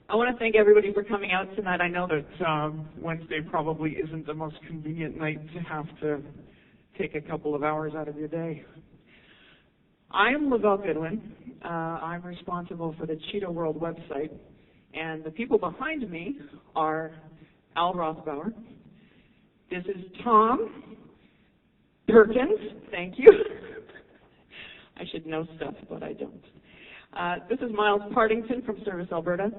I want to thank everybody for coming out tonight. I know that Wednesday probably isn't the most convenient night to have to take a couple of hours out of your day. I'm Lavelle Goodwin. I'm responsible for the CHEATauWorld website, and the people behind me are Al Rothbauer. This is Tom Perkins. Thank you. I should know stuff, but I don't. This is Miles Partington from Service Alberta.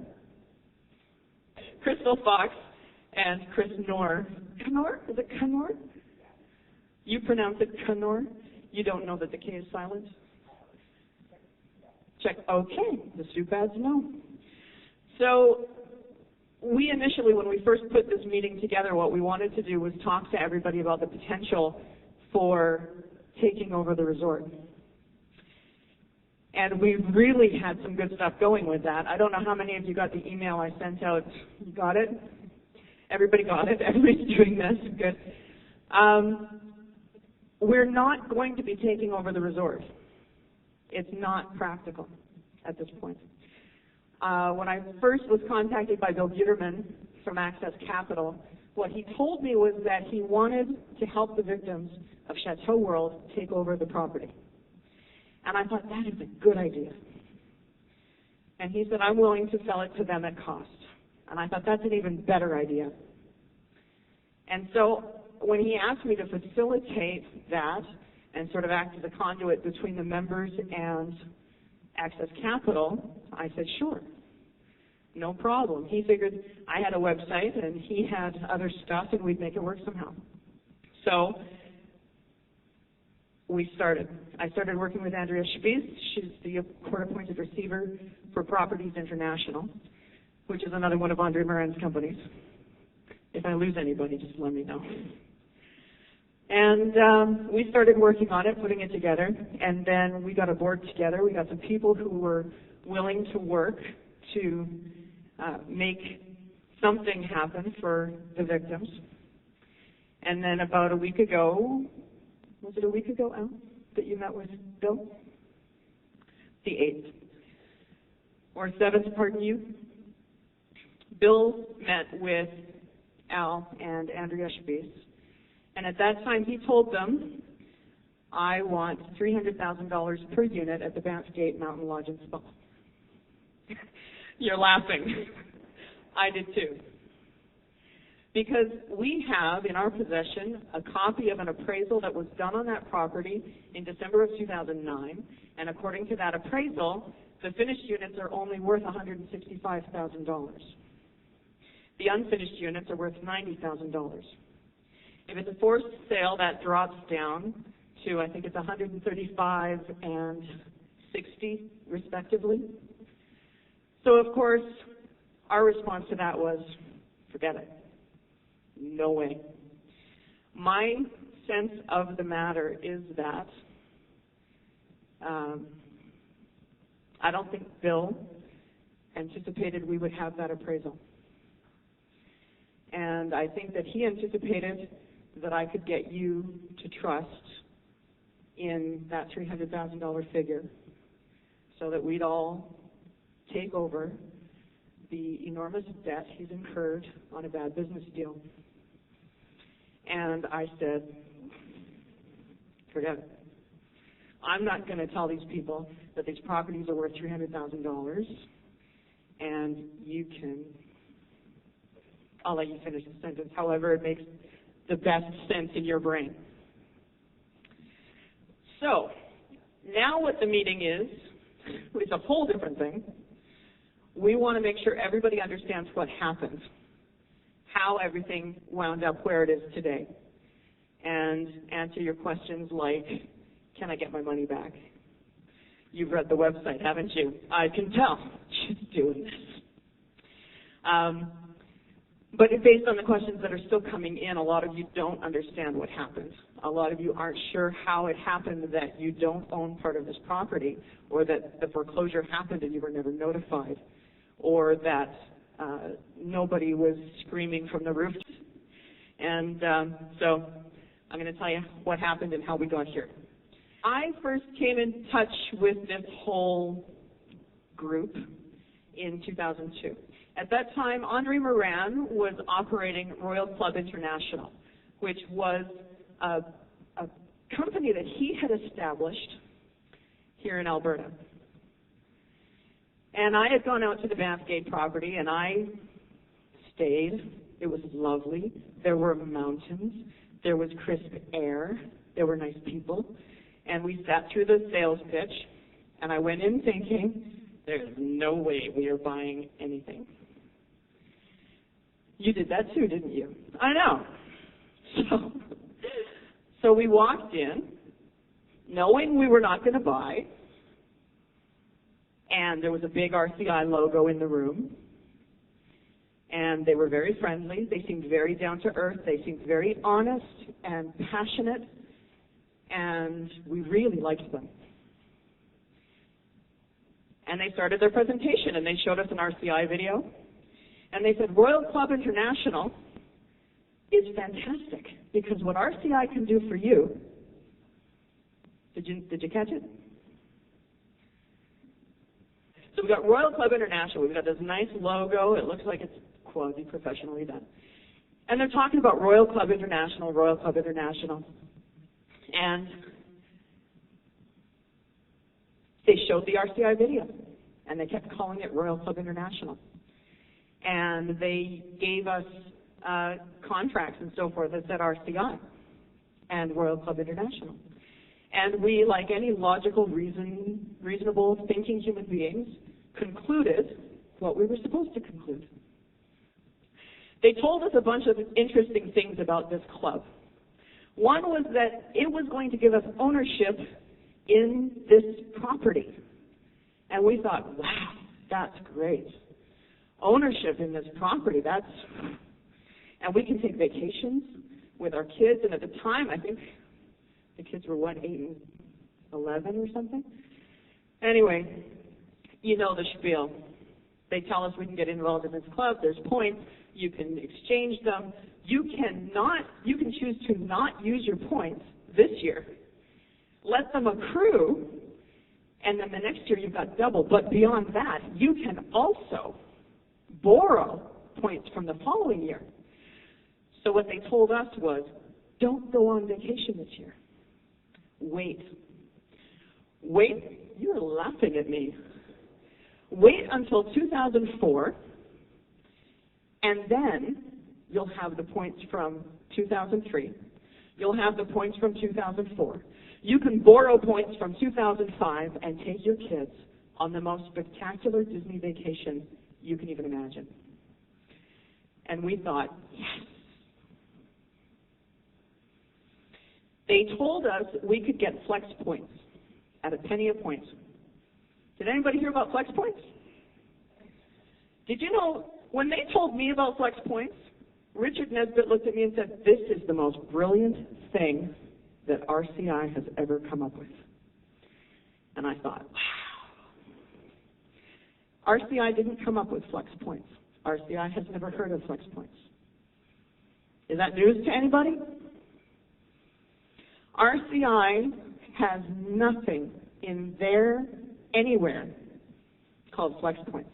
Crystal Fox and Chris Knorr. Canmore? Is it Canmore? You pronounce it Canmore? You don't know that the K is silent? Check. Okay, the Supads know. So we initially, when we first put this meeting together, what we wanted to do was talk to everybody about the potential for taking over the resort. And we really had some good stuff going with that. I don't know how many of you got the email I sent out. You got it? Everybody got it? Everybody's doing this? Good. We're not going to be taking over the resort. It's not practical at this point. When I first was contacted by Bill Buterman from Access Capital, what he told me was that he wanted to help the victims of CHEATauWorld take over the property. And I thought, that is a good idea. And he said, I'm willing to sell it to them at cost. And I thought, that's an even better idea. And so when he asked me to facilitate that and sort of act as a conduit between the members and Access Capital, I said, sure, no problem. He figured I had a website and he had other stuff and we'd make it work somehow. So we started. I started working with Andrea Spies. She's the court-appointed receiver for Properties International, which is another one of Andre Muran's companies. If I lose anybody, just let me know. And we started working on it, putting it together, and then we got a board together. We got some people who were willing to work to make something happen for the victims. And then about a week ago, was it a week ago, Al, that you met with Bill? The 8th. Or 7th, pardon you. Bill met with Al and Andrea Spies. And at that time, he told them, I want $300,000 per unit at the Banff Gate Mountain Lodge and Spa. You're laughing. I did too. Because we have in our possession a copy of an appraisal that was done on that property in December of 2009, and according to that appraisal, the finished units are only worth $165,000. The unfinished units are worth $90,000. If it's a forced sale, that drops down to, I think it's $135,000 and $60,000 respectively. So of course, our response to that was, forget it. No way. My sense of the matter is that I don't think Bill anticipated we would have that appraisal. And I think that he anticipated that I could get you to trust in that $300,000 figure so that we'd all take over the enormous debt he's incurred on a bad business deal. And I said, forget it. I'm not going to tell these people that these properties are worth $300,000, and you can, I'll let you finish the sentence, however it makes the best sense in your brain. So, now what the meeting is, it's a whole different thing. We want to make sure everybody understands what happened, how everything wound up where it is today, and answer your questions like, can I get my money back? You've read the website, haven't you? I can tell. She's doing this. But based on the questions that are still coming in, a lot of you don't understand what happened. A lot of you aren't sure how it happened that you don't own part of this property, or that the foreclosure happened and you were never notified, or that nobody was screaming from the roof. And so I'm going to tell you what happened and how we got here. I first came in touch with this whole group in 2002. At that time, Henri Muran was operating Royal Club International, which was a company that he had established here in Alberta. And I had gone out to the Banff Gate property, and I stayed. It was lovely. There were mountains. There was crisp air. There were nice people. And we sat through the sales pitch, and I went in thinking, there's no way we are buying anything. You did that too, didn't you? I know. So we walked in, knowing we were not going to buy, and there was a big RCI logo in the room, and they were very friendly. They seemed very down to earth. They seemed very honest and passionate, and we really liked them. And they started their presentation, and they showed us an RCI video, and they said, Royal Club International is fantastic because what RCI can do for you, did you catch it? So we've got Royal Club International. We've got this nice logo. It looks like it's quasi-professionally done. And they're talking about Royal Club International, Royal Club International. And they showed the RCI video, and they kept calling it Royal Club International. And they gave us contracts and so forth that said RCI and Royal Club International. And we, like any logical, reasonable thinking human beings, concluded what we were supposed to conclude. They told us a bunch of interesting things about this club. One was that it was going to give us ownership in this property. And we thought, wow, that's great. Ownership in this property, and we can take vacations with our kids. And at the time, I think the kids were, 8 and 11 or something? Anyway, you know the spiel. They tell us we can get involved in this club. There's points. You can exchange them. You can choose to not use your points this year. Let them accrue, and then the next year you've got double. But beyond that, you can also borrow points from the following year. So what they told us was, don't go on vacation this year. Wait. You're laughing at me. Wait until 2004, and then you'll have the points from 2003. You'll have the points from 2004. You can borrow points from 2005 and take your kids on the most spectacular Disney vacation you can even imagine. And we thought, yes. They told us we could get flex points at a penny a point. Did anybody hear about flex points? Did you know, when they told me about flex points, Richard Nesbitt looked at me and said, this is the most brilliant thing that RCI has ever come up with. And I thought, wow. RCI didn't come up with flex points. RCI has never heard of flex points. Is that news to anybody? RCI has nothing in there anywhere called flex points.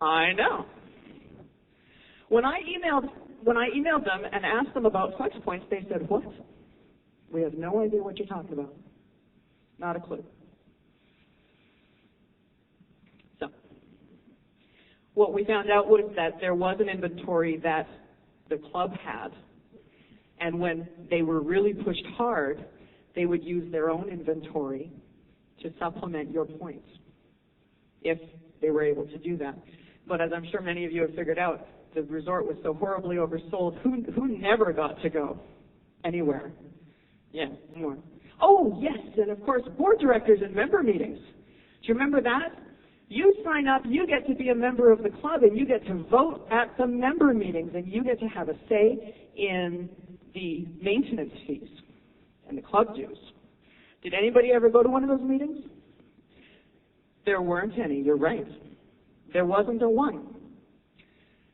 I know. When I emailed them and asked them about flex points, they said, what? We have no idea what you're talking about. Not a clue. So, what we found out was that there was an inventory that the club had, and when they were really pushed hard, they would use their own inventory to supplement your points, if they were able to do that. But as I'm sure many of you have figured out, the resort was so horribly oversold, who never got to go anywhere? Yeah, more. Oh, yes, and of course, board directors and member meetings. Do you remember that? You sign up, you get to be a member of the club, and you get to vote at the member meetings, and you get to have a say in the maintenance fees and the club dues. Did anybody ever go to one of those meetings? There weren't any, you're right. There wasn't a one.